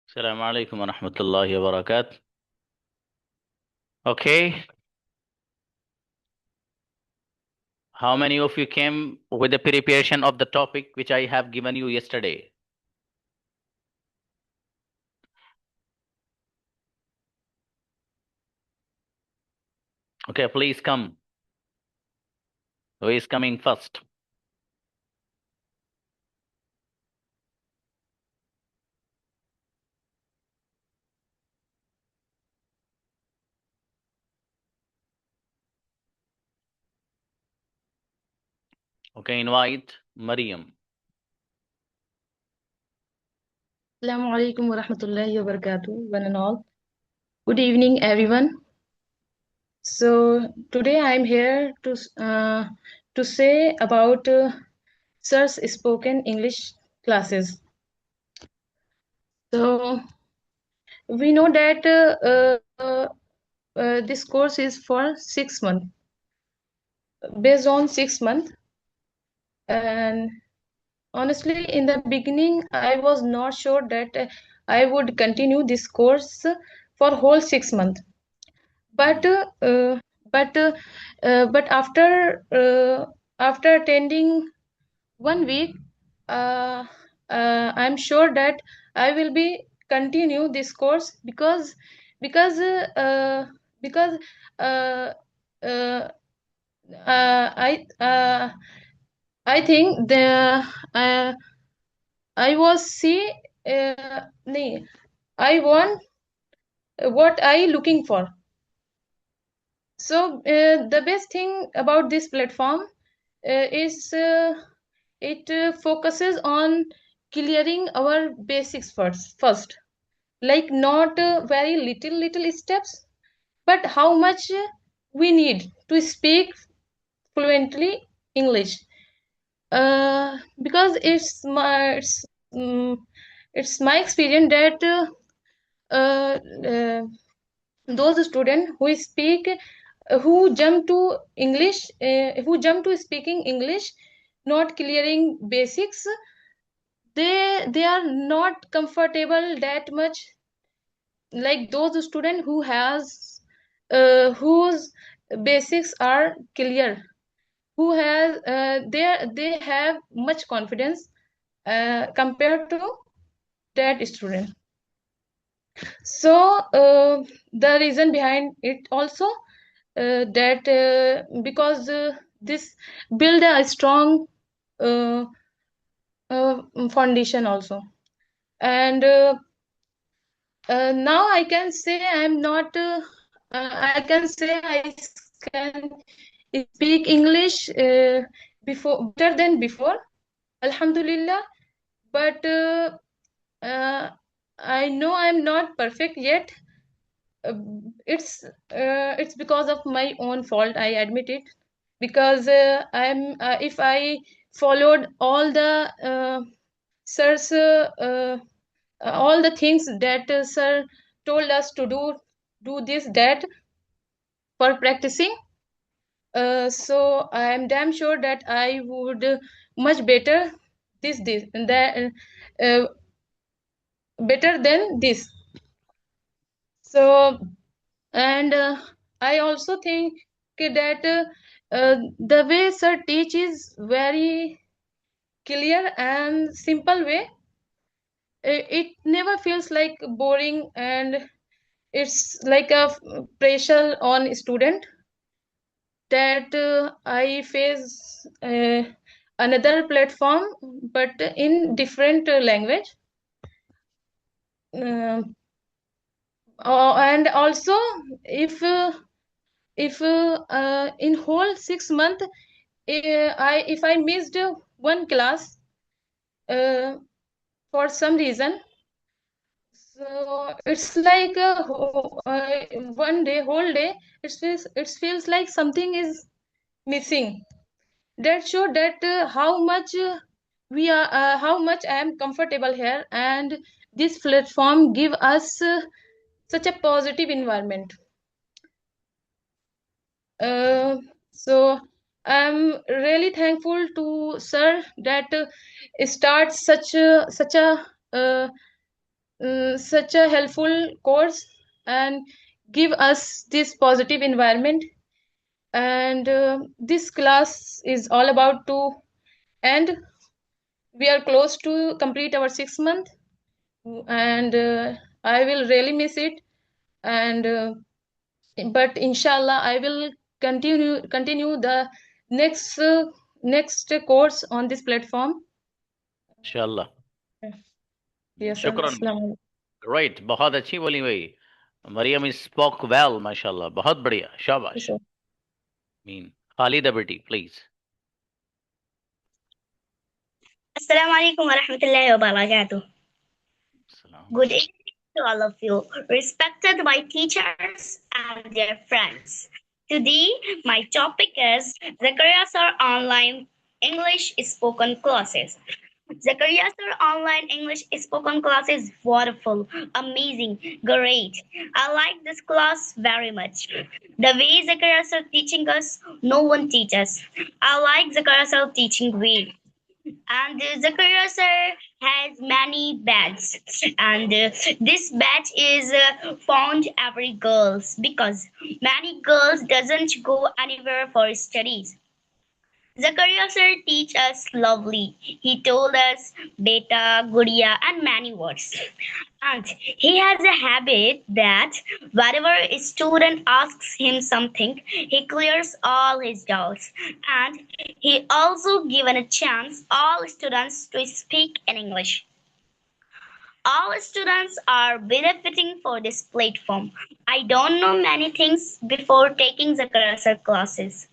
Assalamu alaikum wa rahmatullahi wa barakatuh. Okay, how many of you came with the preparation of the topic which I have given you yesterday? Okay, please come. Who is coming first? Okay, invite Mariam. Assalamu alaikum wa rahmatullahi wa barakatuh, one and all. Good evening, everyone. So today I'm here to say about Sir's spoken English classes. So we know that this course is for 6 months, based on 6 months. And honestly, in the beginning, I was not sure that I would continue this course for whole 6 months. But uh, but uh, but after attending 1 week, uh, I'm sure that I will be continue this course because uh, uh, because uh, uh, I think I was see nee, I want what I looking for. So the best thing about this platform is it focuses on clearing our basics first, like not very little steps, but how much we need to speak fluently English. Because it's my experience that uh, uh, those students who jump to who jump to speaking English, not clearing basics, they are not comfortable that much, like those students whose basics are clear, who has they have much confidence compared to that student. So the reason behind it also that because this build a strong uh, foundation also. And now I can say I'm not I can say I can speak English before better than before, alhamdulillah. But uh, I know I'm not perfect yet. uh, it's because of my own fault, I admit it. Because I'm if I followed all the sir's all the things that sir told us to do this that for practicing, so I am damn sure that I would much better this and that uh, better than this. So and I also think that the way sir teach is very clear and simple way. It never feels like boring, and it's like a pressure on student that I face another platform but in different language. uh, and also if in whole 6 months, if I missed one class uh, for some reason, so it's like one day whole day it feels like something is missing. That show that how much how much I am comfortable here, and this platform give us such a positive environment. uh, so I'm really thankful to sir that starts such a uh, such a helpful course and give us this positive environment. And this class is all about to end. We are close to complete our 6 month, and I will really miss it. And but inshallah, I will continue the next next course on this platform. इंशाल्लाह. Yes, sir. शुक्रान. Assalamu alaikum. Right, बहुत अच्छी बोली भाई. Mariam spoke well, mashallah. बहुत बढ़िया. Yes, शाबाश. sir. Mean Khalid Abiti, please. Assalamu alaikum wa rahmatullahi wa barakatuh. Salam. Good evening to all of you, respected my teachers and their friends. Today, my topic is Zakaria Sir Online English Spoken Classes. Zakaria Sir Online English Spoken Class is wonderful, amazing, great. I like this class very much. The way Zakaria Sir teaching us, no one teaches. I like Zakaria Sir teaching way. And Zakaria sir has many beds, and this batch is found every girls because many girls doesn't go anywhere for studies. Zakaria sir teach us lovely. He told us beta, gudiya, and many words. And he has a habit that whenever a student asks him something, he clears all his doubts. And he also given a chance all students to speak in English. All students are benefiting for this platform. I don't know many things before taking Zakaria sir classes.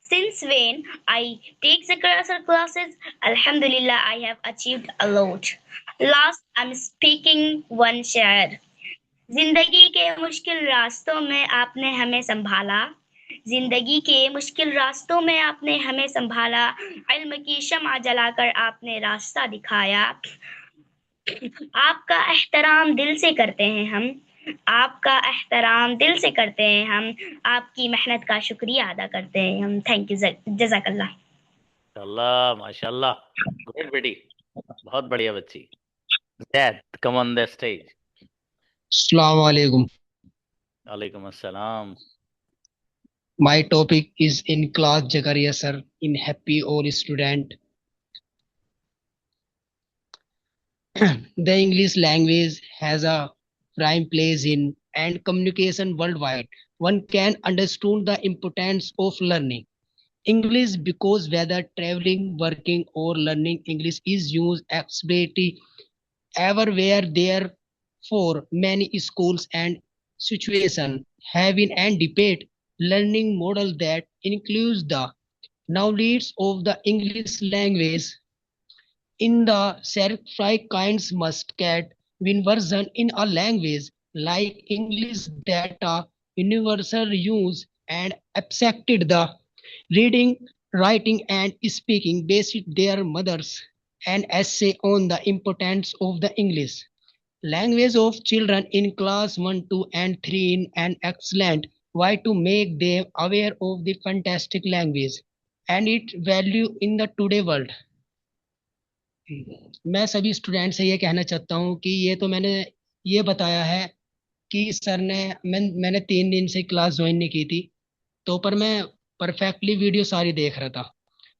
Since when I take Zakaria sir classes, Alhamdulillah, I have achieved a lot. Last, I'm speaking one share. जिंदगी के मुश्किल रास्तों में आपने हमें संभाला, जिंदगी के मुश्किल रास्तों में आपने हमें संभाला, इल्म की शम्अ जलाकर आपने रास्ता दिखाया. आपका एहतराम दिल से करते हैं हम, आपका एहतराम दिल से करते हैं हम, आपकी मेहनत का शुक्रिया अदा करते हैं हम. थैंक यू, जज़ाकल्लाह. माशाल्लाह, माशाल्लाह. Great बेटी. बहुत बढ़िया बच्ची. Dad, come on the stage. Assalamu alaikum. Alaikum assalam. My topic is in class Zakaria sir in happy all student. The English language has a prime place in and communication worldwide. One can understand the importance of learning English because whether traveling, working or learning English is used absolutely everywhere. Therefore, many schools and situations have in and debate learning model that includes the knowledge of the English language in the certified kinds must get win version in a language like English that are universal use and accepted the reading, writing and speaking basic their mothers an essay on the importance of the English language of children in class 1, 2 and 3 in an excellent way to make them aware of the fantastic language and its value in the today world. मैं सभी student से ये कहना चाहता हूँ कि ये तो मैंने ये बताया है कि सर ने मैंने 3 दिन से क्लास ज्वाइन नहीं की थी, तो पर मैं परफेक्टली वीडियो सारी देख रहा था.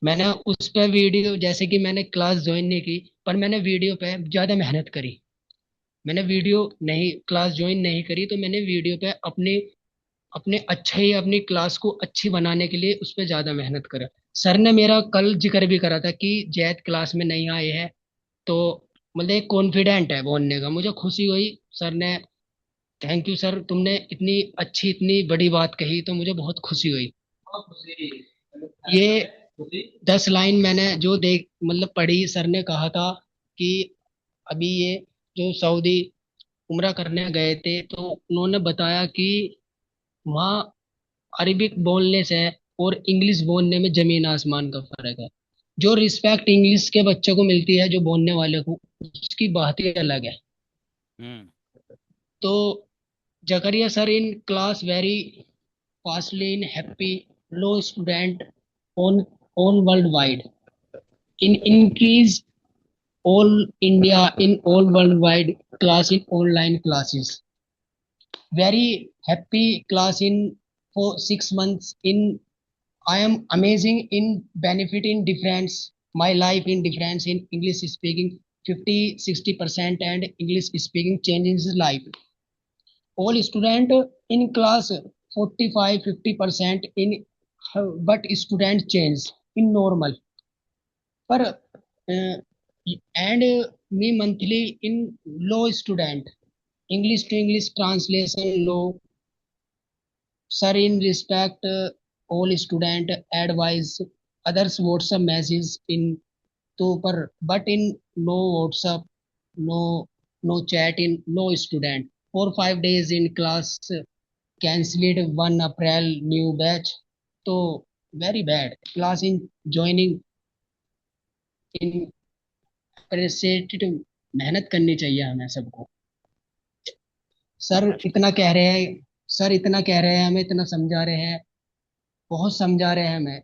मैंने उस पर वीडियो जैसे कि मैंने क्लास ज्वाइन नहीं की पर मैंने वीडियो पे ज़्यादा मेहनत करी. मैंने वीडियो नहीं क्लास ज्वाइन नहीं करी तो मैंने वीडियो पे अपने अपनी क्लास को अच्छी बनाने के लिए उस पर ज़्यादा मेहनत करा. सर ने मेरा कल जिक्र भी करा था कि जैद क्लास में नहीं आए हैं, तो मतलब एक कॉन्फिडेंट है बोलने का. मुझे खुशी हुई. सर ने थैंक यू सर, तुमने इतनी अच्छी इतनी बड़ी बात कही तो मुझे बहुत खुशी हुई. ये 10 लाइन मैंने जो मतलब पढ़ी. सर ने कहा था कि अभी ये जो सऊदी उम्रा करने गए थे तो उन्होंने बताया कि वहाँ अरबिक बोलने से और इंग्लिश बोलने में जमीन आसमान का फर्क है. जो रिस्पेक्ट इंग्लिश के बच्चों को मिलती है जो बोलने वाले को, उसकी बात ही अलग है. तो Zakaria sir in class very fastly in happy low student on worldwide in increase all India in all worldwide class in online classes. Very happy class in for 6 months in I am amazing in benefit in difference my life in difference in English speaking 50-60% and English speaking changes his life. All student in class 45-50% in but student change in normal पर and me monthly in low student English to English translation low sir in respect all student advise others WhatsApp message in तो पर but in no WhatsApp no no chat in no student 4-5 days in class cancelled 1 April new batch तो very bad class in joining in appreciated मेहनत करनी चाहिए हमें सबको sir इतना कह रहे हैं सर इतना कह रहे हैं हमें इतना समझा रहे हैं बहुत समझा रहे हैं हमें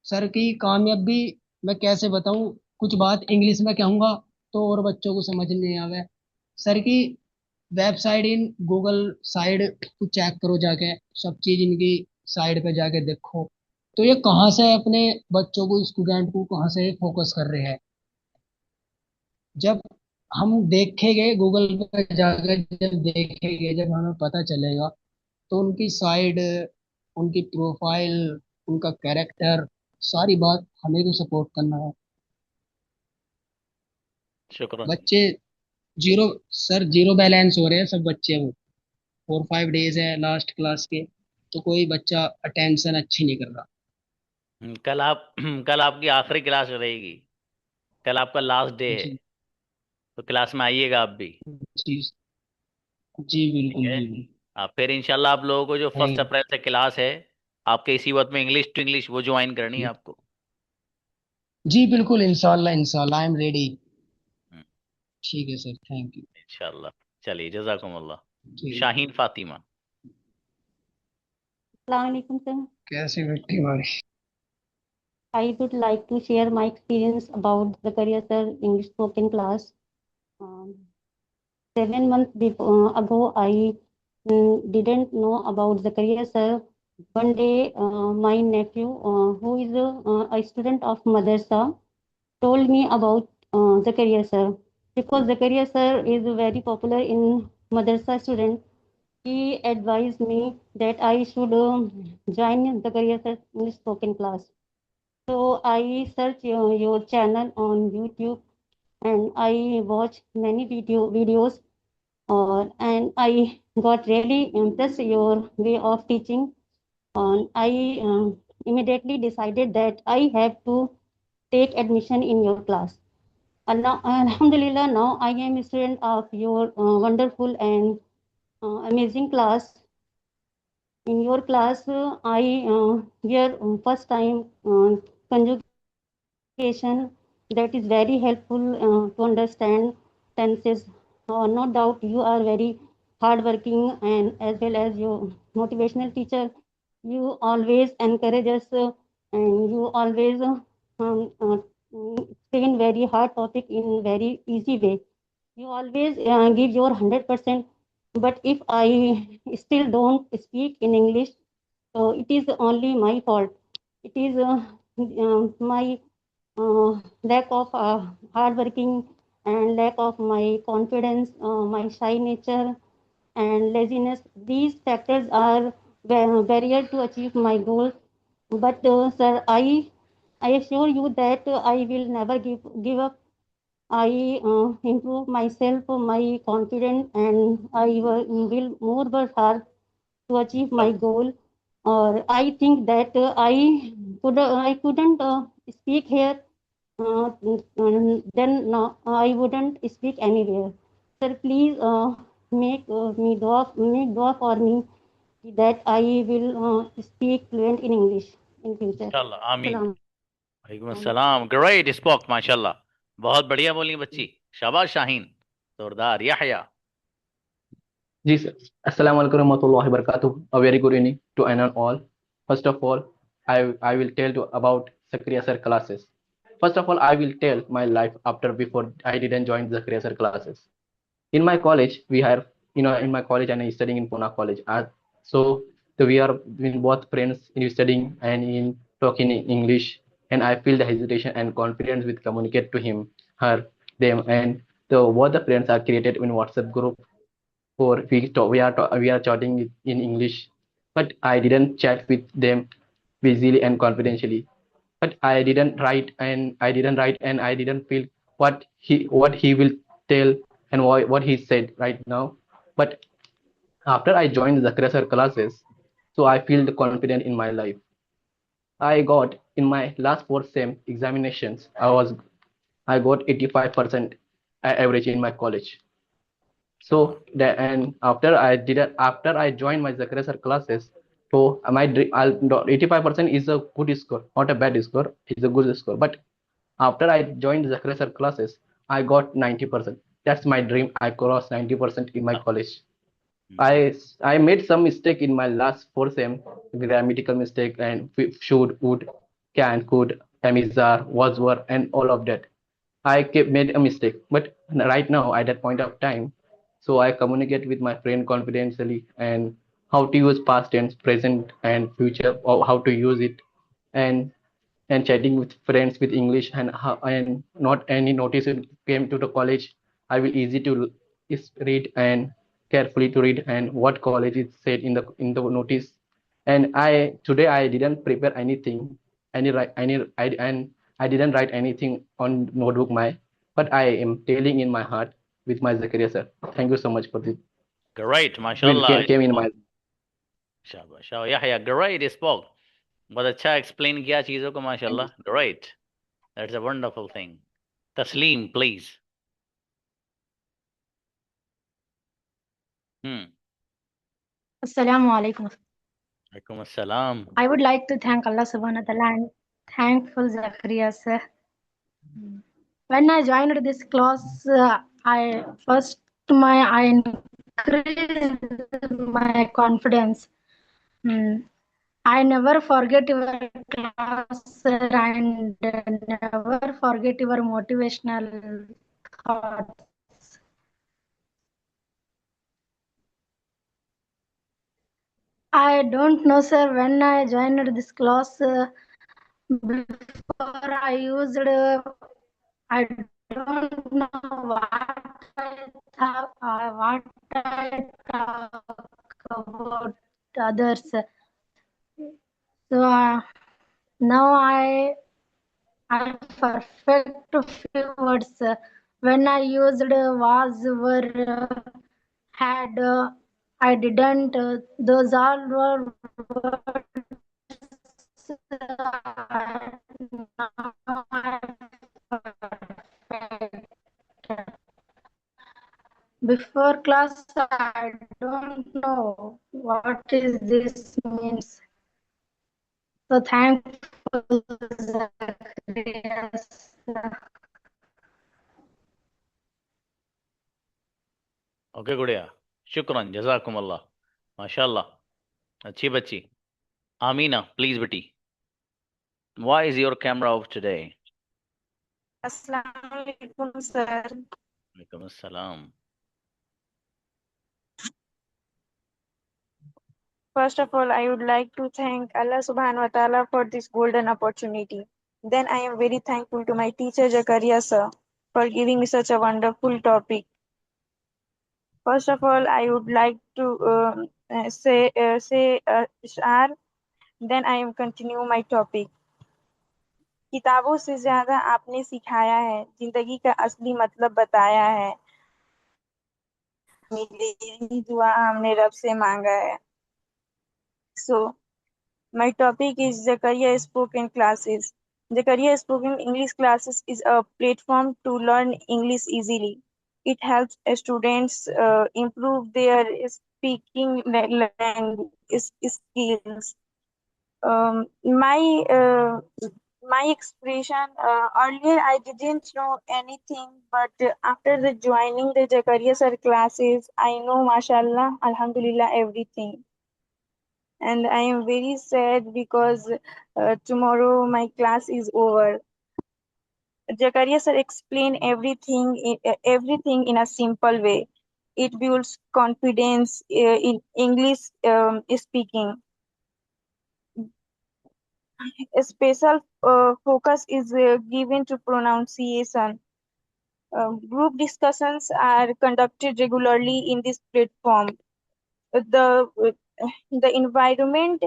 सर की कामयाबी मैं कैसे बताऊं कुछ बात इंग्लिश में कहूंगा तो और बच्चों को समझ नहीं आवे सर की वेबसाइट इन गूगल साइड को चेक करो जाके सब चीज इनकी साइड पे जाके देखो तो ये कहाँ से अपने बच्चों को स्टूडेंट को कहाँ से फोकस कर रहे हैं जब हम देखेंगे गूगल पे जाकर जब देखेंगे जब हमें पता चलेगा तो उनकी साइड उनकी प्रोफाइल उनका कैरेक्टर सारी बात हमें को सपोर्ट करना है शुक्र बच्चे जीरो सर जीरो बैलेंस हो रहे हैं सब बच्चे वो 4-5 डेज है लास्ट क्लास के तो कोई बच्चा अटेंशन अच्छी नहीं कर रहा कल आप कल आपकी आखिरी क्लास रहेगी कल आपका लास्ट डे है जी तो क्लास में आइएगा आप भी जी जी ठीक बिल्कुल है जी बिल्कुल फिर इंशाल्लाह आप लोगों को जो फर्स्ट थैंक अप्रैल से क्लास है आपके इसी वक्त में इंग्लिश टू इंग्लिश वो ज्वाइन करनी है यू आपको जी बिल्कुल इंशाल्लाह इंशाल्लाह आई एम रेडी हम्म, ठीक है सर थैंक यू इंशाल्लाह चलिए जजाकुमुल्लाह ठीक शाहीन फातिमा Assalamualaikum, sir. कैसी मिट्टी हमारी I would like to share my experience about the career sir English spoken class. Um, 7 months ago, I didn't know about the career sir. One day, my nephew, who is a student of Madrasa, told me about the career sir because the career sir is very popular in Madrasa student. He advised me that I should join the career sir English spoken class. So I search your channel on YouTube and I watch many videos and I got really impressed your way of teaching. And I immediately decided that I have to take admission in your class. Alhamdulillah, now I am a student of your wonderful and amazing class. In your class, I hear first time conjugation that is very helpful to understand tenses. No doubt you are very hardworking and as well as your motivational teacher. You always encourage us and you always explain very hard topic in very easy way. You always give your 100%. But if I still don't speak in English, so it is only my fault. It is my lack of hard working and lack of my confidence, my shy nature and laziness. These factors are barrier to achieve my goals. But sir, I assure you that I will never give up. I improve myself, my confidence, and I will more work hard to achieve my goal. Or I think that I couldn't speak here. Then no, I wouldn't speak anywhere. Sir, please make dua for me that I will speak fluent in English in future. इंशाल्लाह आमीन Salam. वालेकुम अस्सलाम great spoke माशाल्लाह बहुत बढ़िया बोली बच्ची शाबाश शाहीन जोरदार यहया जी सर अस्सलाम वालेकुम रहमतुल्लाहि व बरकातुहू a very good evening to and all first of all I will tell you about Zakaria sir classes First of all, I will tell my life after before I didn't join the Career classes. In my college, we have, in my college, and I'm studying in Pune College. So we are in both friends in studying and in talking in English, and I feel the hesitation and confidence with communicate to him, her, them, and the what the friends are created in WhatsApp group for we are chatting in English, but I didn't chat with them busily and confidentially. But I didn't write and I didn't feel what he will tell and what he said right now. But after I joined the Career classes, so I feel the confident in my life. I got in my last four sem examinations. I got 85% average in my college. So the and after I joined my Zakaria classes, so my 85% is a good score, not a bad score. It's a good score. But after I joined Zakaria classes, I got 90%. That's my dream. I crossed 90% in my college. I made some mistake in my last four sem, grammatical mistake and should, would, can, could, amizar, was, were, and all of that. I kept made a mistake, but right now at that point of time, so I communicate with my friend confidentially and how to use past tense, present, and future, or how to use it, and chatting with friends with English and not any notice it came to the college. I will easy to read and carefully to read and what college is said in the notice. And I today I didn't prepare anything, any write any I and I didn't write anything on notebook my, but I am telling in my heart with my Zakaria sir. Thank you so much for this. Great, Will mashallah. came in my शाबाश yeah, great spoke. बहुत अच्छा explain किया चीजों को माशाल्लाह. Great. That's a wonderful thing. Tasleem, please. Assalamu alaikum. Alaikum assalam. I would like to thank Allah subhanahu wa ta'ala and thankful Zakaria sir. When I joined this class, I increased my confidence. I never forget your class, sir, and never forget your motivational thoughts. I don't know, sir, when I joined this class, before I used, I don't know what I talk about others. So now I perfect few words. When I used was, were, had, I didn't. Those all were words. Now I perfect. Before class, I don't know what is this means. So thankful, Zacharias. Okay, गुड़िया. शुक्रान, जज़ाकुम अल्लाह. माशाल्लाह. अच्छी बच्ची. Amina, please बेटी. Why is your camera off today? Assalamu alaikum, sir. Alaikum assalam. First of all, I would like to thank Allah subhanahu wa ta'ala for this golden opportunity. Then I am very thankful to my teacher Zakaria sir for giving me such a wonderful topic. First of all, I would like to say Ishar. Then I am continue my topic. किताबों से ज्यादा आपने सिखाया है, जिंदगी का असली मतलब बताया है. मेरी दुआ हमने रब से मांगा है. So, my topic is Zakaria Spoken Classes. Zakaria Spoken English Classes is a platform to learn English easily. It helps students improve their speaking language skills. My expression, earlier I didn't know anything, but after the joining the Zakaria sir classes, I know, mashallah, alhamdulillah, everything. And I am very sad because tomorrow my class is over. Zakaria sir explain everything in a simple way. It builds confidence in English speaking. A special focus is given to pronunciation. Group discussions are conducted regularly in this platform. The environment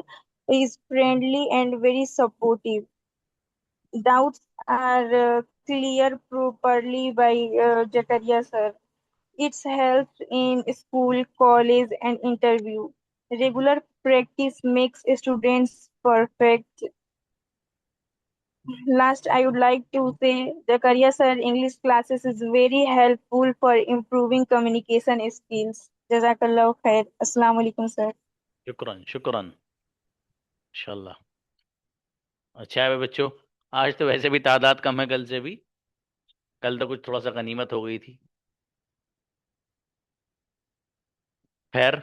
is friendly and very supportive. Doubts are cleared properly by Zakaria sir. It's helped in school, college, and interview. Regular practice makes students perfect. Last, I would like to say the Career Sir English classes is very helpful for improving communication skills. Jazakallah khair. Assalamu alaikum, sir. शुक्रन शुक्रन इंशाल्लाह। अच्छा है बच्चों, आज तो वैसे भी तादाद कम है कल से भी। कल तो कुछ थोड़ा सा गनीमत हो गई थी। खैर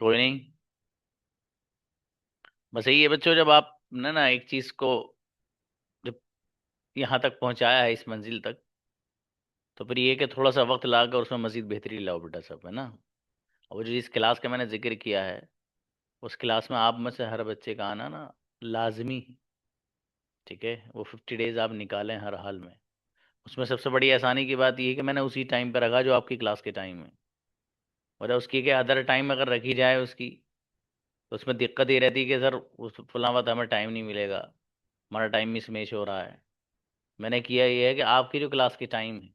कोई नहीं, बस यही है बच्चों, जब आप ने ना एक चीज को जब यहाँ तक पहुंचाया है इस मंजिल तक, तो फिर ये कि थोड़ा सा वक्त लाकर उसमें मजीद बेहतरी लाओ बेटा सब, है ना। और जो जिस क्लास का मैंने जिक्र किया है, उस क्लास में आप में से हर बच्चे का आना ना लाजमी है, ठीक है। वो 50 डेज आप निकालें हर हाल में। उसमें सबसे बड़ी आसानी की बात यह है कि मैंने उसी टाइम पर रखा जो आपकी क्लास के टाइम है। और उसकी के अदर टाइम अगर रखी जाए उसकी, तो उसमें दिक्कत ये रहती है कि सर उस फलां वक्त हमें टाइम नहीं मिलेगा, हमारा टाइम मिसमैच हो रहा है। मैंने किया ये है कि आपकी जो क्लास की टाइम है,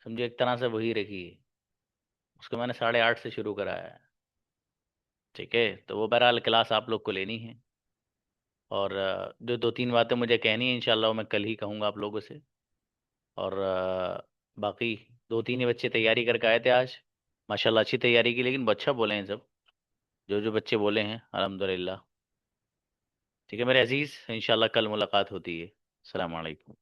समझो एक तरह से वही रखी है। उसको मैंने 8:30 से शुरू कराया है, ठीक है। तो वो बहरहाल क्लास आप लोग को लेनी है। और जो 2-3 बातें मुझे कहनी है इंशाल्लाह वो मैं कल ही कहूँगा आप लोगों से। और बाकी 2-3 ही बच्चे तैयारी करके आए थे आज, माशाल्लाह अच्छी तैयारी की, लेकिन अच्छा बोले हैं सब, जो जो बच्चे बोले हैं अल्हम्दुलिल्लाह। ठीक है मेरे अजीज़, इंशाल्लाह कल मुलाकात होती है। अस्सलाम वालेकुम।